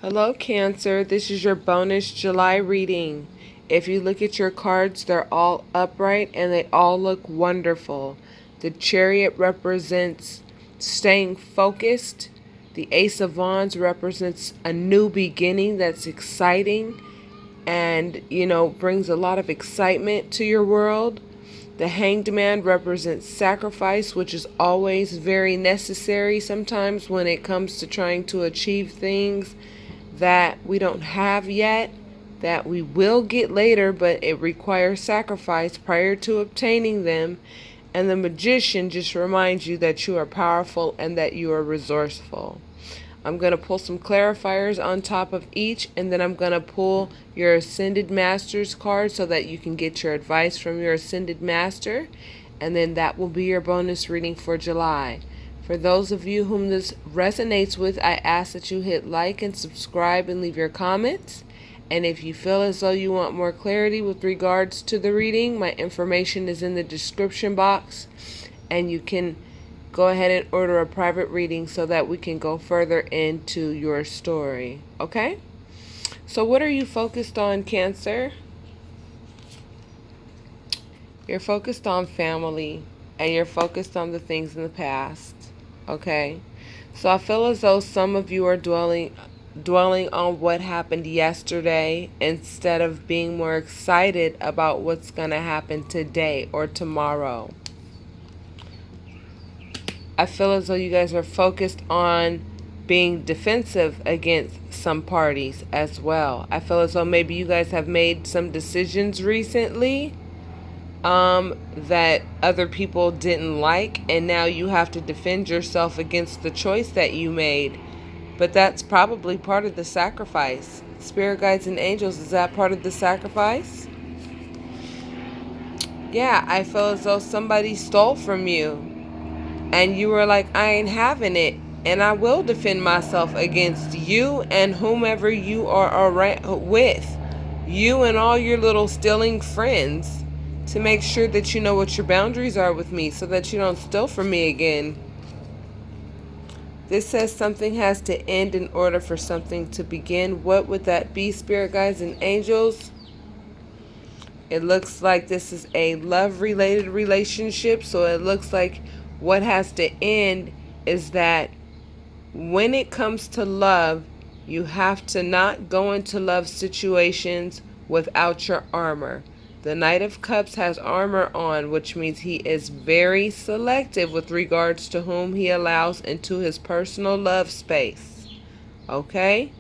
Hello, Cancer. This is your bonus July reading. If you look at your cards, they're all upright and they all look wonderful. The Chariot represents staying focused. The Ace of Wands represents a new beginning that's exciting and, brings a lot of excitement to your world. The Hanged Man represents sacrifice, which is always very necessary sometimes when it comes to trying to achieve things that we don't have yet, that we will get later, but it requires sacrifice prior to obtaining them. And the Magician just reminds you that you are powerful and that you are resourceful. I'm going to pull some clarifiers on top of each, and then I'm going to pull your Ascended Masters card so that you can get your advice from your Ascended Master, and then that will be your bonus reading for July. For those of you whom this resonates with, I ask that you hit like and subscribe and leave your comments. And if you feel as though you want more clarity with regards to the reading, my information is in the description box, and you can go ahead and order a private reading so that we can go further into your story. Okay? So what are you focused on, Cancer? You're focused on family, and you're focused on the things in the past. Okay? So I feel as though some of you are dwelling on what happened yesterday instead of being more excited about what's going to happen today or tomorrow. I feel as though you guys are focused on being defensive against some parties as well. I feel as though maybe you guys have made some decisions recently that other people didn't like, and now you have to defend yourself against the choice that you made. But that's probably part of the sacrifice. Spirit guides and angels, is that part of the sacrifice? Yeah, I feel as though somebody stole from you. And you were like, I ain't having it. And I will defend myself against you and whomever you are with. You and all your little stealing friends. To make sure that you know what your boundaries are with me. So that you don't steal from me again. This says something has to end in order for something to begin. What would that be, Spirit guides and angels? It looks like this is a love-related relationship. So it looks like what has to end is that when it comes to love, you have to not go into love situations without your armor. The Knight of Cups has armor on, which means he is very selective with regards to whom he allows into his personal love space. Okay?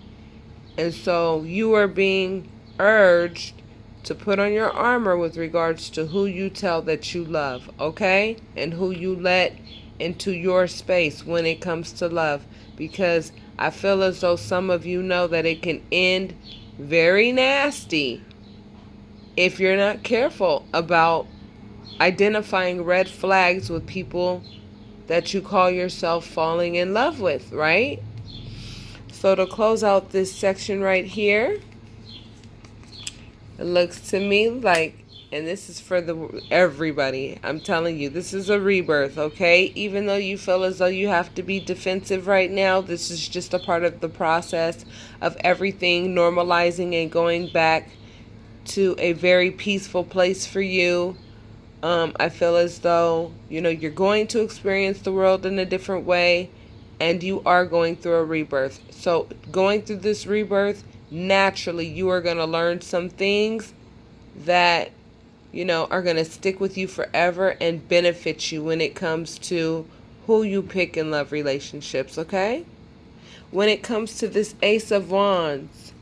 And so you are being urged to put on your armor with regards to who you tell that you love, okay? And who you let into your space when it comes to love. Because I feel as though some of you know that it can end very nasty if you're not careful about identifying red flags with people that you call yourself falling in love with, right? So to close out this section right here, it looks to me like, and this is for everybody, I'm telling you, this is a rebirth, okay? Even though you feel as though you have to be defensive right now, this is just a part of the process of everything normalizing and going back to a very peaceful place for you. I feel as though, you're going to experience the world in a different way, and you are going through a rebirth. So going through this rebirth, naturally you are going to learn some things that are going to stick with you forever and benefit you when it comes to who you pick in love relationships. Okay, when it comes to this Ace of Wands,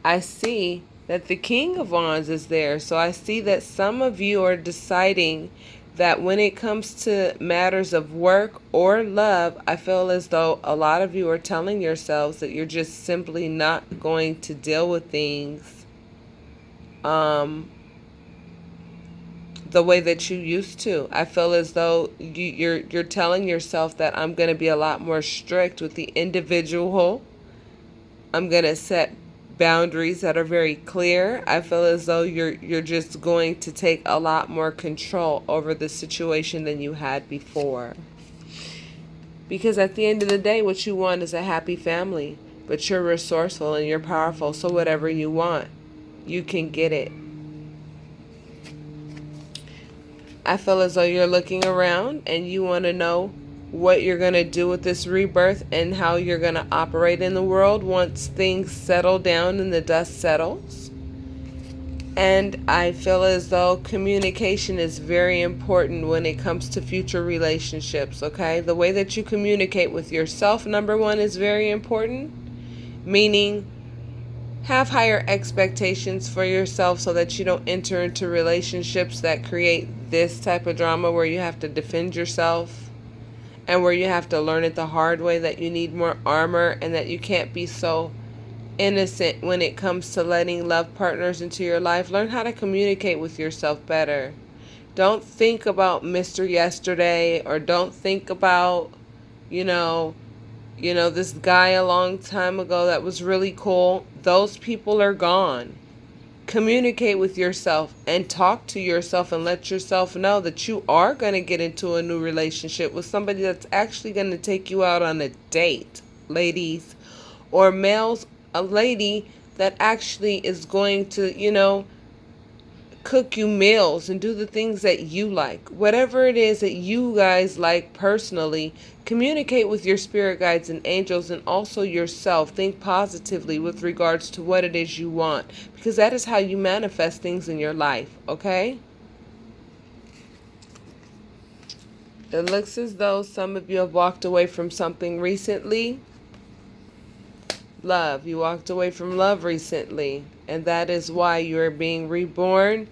I see that the King of Wands is there. So I see that some of you are deciding that when it comes to matters of work or love, I feel as though a lot of you are telling yourselves that you're just simply not going to deal with things the way that you used to. I feel as though you're telling yourself that I'm going to be a lot more strict with the individual. I'm going to set boundaries that are very clear. I feel as though you're just going to take a lot more control over the situation than you had before. Because at the end of the day, what you want is a happy family. but you're resourceful and you're powerful. So whatever you want, you can get it. I feel as though you're looking around and you want to know what you're going to do with this rebirth and how you're going to operate in the world once things settle down and the dust settles. And I feel as though communication is very important when it comes to future relationships, okay? The way that you communicate with yourself, number one, is very important, meaning have higher expectations for yourself so that you don't enter into relationships that create this type of drama where you have to defend yourself and where you have to learn it the hard way, that you need more armor and that you can't be so innocent when it comes to letting love partners into your life. Learn how to communicate with yourself better. Don't think about Mr. Yesterday, or don't think about, this guy a long time ago that was really cool. Those people are gone. Communicate with yourself and talk to yourself and let yourself know that you are going to get into a new relationship with somebody that's actually going to take you out on a date, ladies, or males, a lady that actually is going to, cook you meals and do the things that you like. Whatever it is that you guys like personally, communicate with your spirit guides and angels, and also yourself. Think positively with regards to what it is you want, because that is how you manifest things in your life, okay? It looks as though some of you have walked away from something recently. Love. You walked away from love recently, and that is why you're being reborn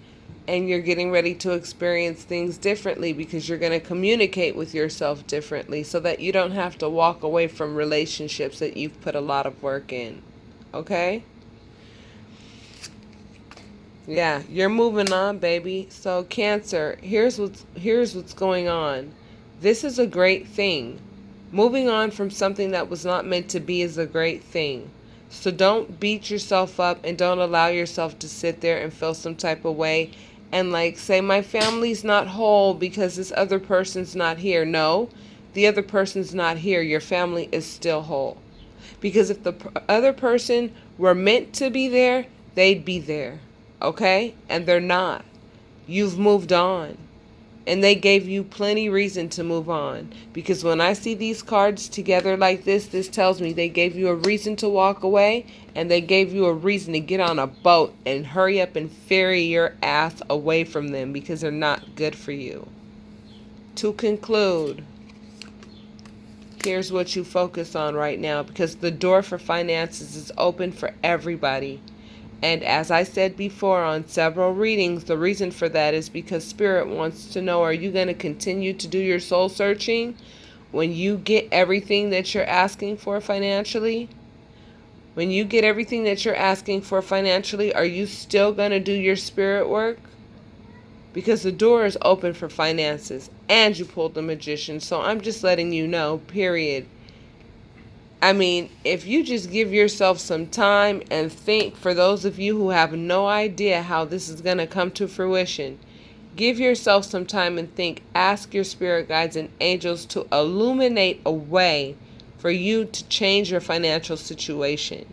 and you're getting ready to experience things differently, because you're going to communicate with yourself differently so that you don't have to walk away from relationships that you've put a lot of work in. Okay? Yeah, you're moving on, baby. So Cancer, here's what's going on. This is a great thing. Moving on from something that was not meant to be is a great thing. So don't beat yourself up and don't allow yourself to sit there and feel some type of way and say, my family's not whole because this other person's not here. No, the other person's not here. Your family is still whole. Because if the other person were meant to be there, they'd be there. Okay? And they're not. You've moved on. And they gave you plenty reason to move on. Because when I see these cards together like this tells me they gave you a reason to walk away, and they gave you a reason to get on a boat and hurry up and ferry your ass away from them because they're not good for you. To conclude, here's what you focus on right now, because the door for finances is open for everybody. And as I said before on several readings, the reason for that is because Spirit wants to know, are you going to continue to do your soul searching when you get everything that you're asking for financially? When you get everything that you're asking for financially, are you still going to do your spirit work? Because the door is open for finances, and you pulled the Magician. So I'm just letting you know, period. I mean, if you just give yourself some time and think, for those of you who have no idea how this is going to come to fruition, give yourself some time and think. Ask your spirit guides and angels to illuminate a way for you to change your financial situation.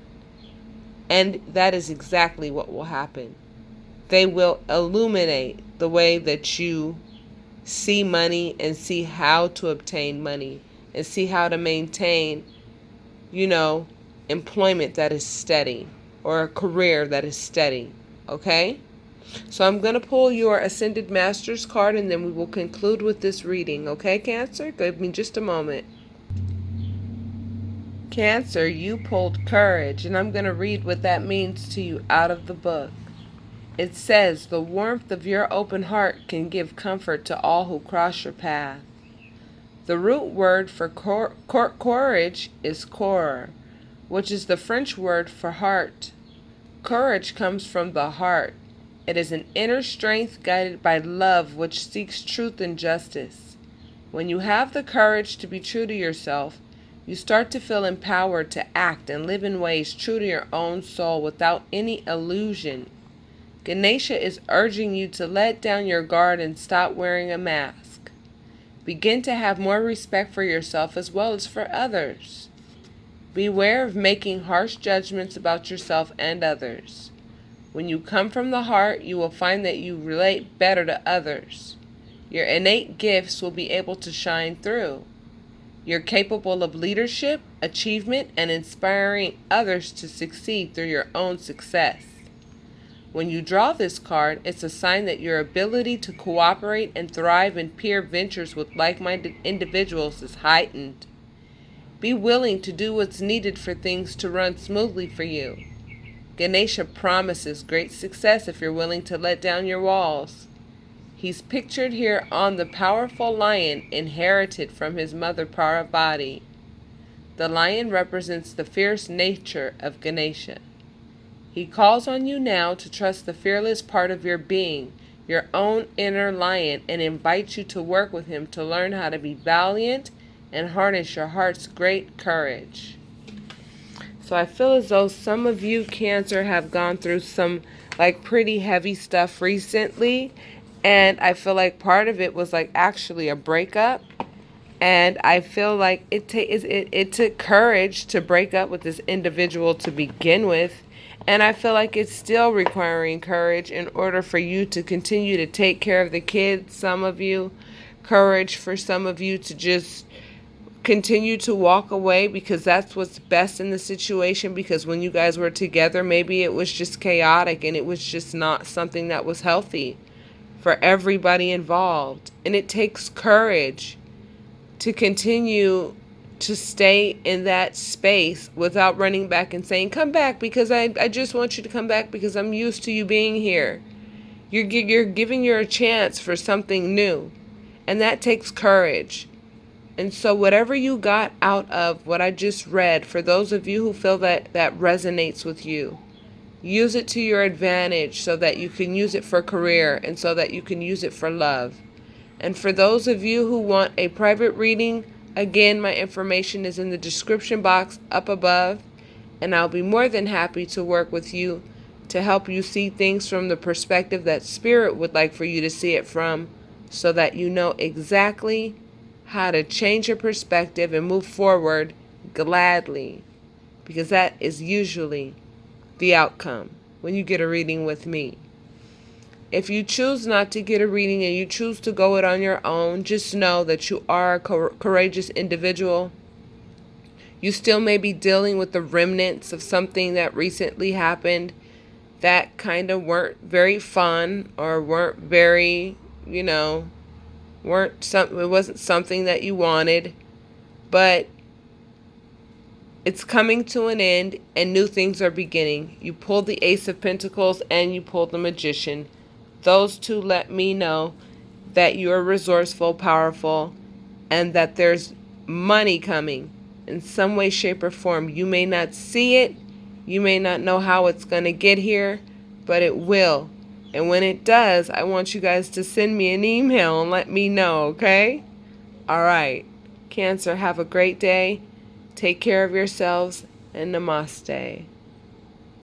And that is exactly what will happen. They will illuminate the way that you see money and see how to obtain money and see how to maintain employment that is steady, or a career that is steady. Okay? So I'm going to pull your Ascended Masters card, and then we will conclude with this reading. Okay, Cancer? Give me just a moment. Cancer, you pulled Courage, and I'm going to read what that means to you out of the book. It says, the warmth of your open heart can give comfort to all who cross your path. The root word for courage is cœur, which is the French word for heart. Courage comes from the heart. It is an inner strength guided by love which seeks truth and justice. When you have the courage to be true to yourself, you start to feel empowered to act and live in ways true to your own soul without any illusion. Ganesha is urging you to let down your guard and stop wearing a mask. Begin to have more respect for yourself as well as for others. Beware of making harsh judgments about yourself and others. When you come from the heart, you will find that you relate better to others. Your innate gifts will be able to shine through. You're capable of leadership, achievement, and inspiring others to succeed through your own success. When you draw this card, it's a sign that your ability to cooperate and thrive in peer ventures with like-minded individuals is heightened. Be willing to do what's needed for things to run smoothly for you. Ganesha promises great success if you're willing to let down your walls. He's pictured here on the powerful lion inherited from his mother Parvati. The lion represents the fierce nature of Ganesha. He calls on you now to trust the fearless part of your being, your own inner lion, and invites you to work with him to learn how to be valiant and harness your heart's great courage. So I feel as though some of you, Cancer, have gone through some pretty heavy stuff recently, and I feel like part of it was actually a breakup. And I feel like it took courage to break up with this individual to begin with. And I feel like it's still requiring courage in order for you to continue to take care of the kids, some of you. Courage for some of you to just continue to walk away because that's what's best in the situation. Because when you guys were together, maybe it was just chaotic and it was just not something that was healthy for everybody involved. And it takes courage to continue to stay in that space without running back and saying, come back because I just want you to come back because I'm used to you being here. You're giving you a chance for something new. And that takes courage. And so whatever you got out of what I just read, for those of you who feel that resonates with you, use it to your advantage so that you can use it for career and so that you can use it for love. And for those of you who want a private reading, again, my information is in the description box up above, and I'll be more than happy to work with you to help you see things from the perspective that Spirit would like for you to see it from, so that you know exactly how to change your perspective and move forward gladly, because that is usually the outcome when you get a reading with me. If you choose not to get a reading and you choose to go it on your own, just know that you are a courageous individual. You still may be dealing with the remnants of something that recently happened that kind of weren't very fun or weren't very, it wasn't something that you wanted, but it's coming to an end and new things are beginning. You pulled the Ace of Pentacles and you pulled the Magician. Those two let me know that you're resourceful, powerful, and that there's money coming in some way, shape, or form. You may not see it. You may not know how it's going to get here, but it will. And when it does, I want you guys to send me an email and let me know, okay? All right. Cancer, have a great day. Take care of yourselves, and namaste.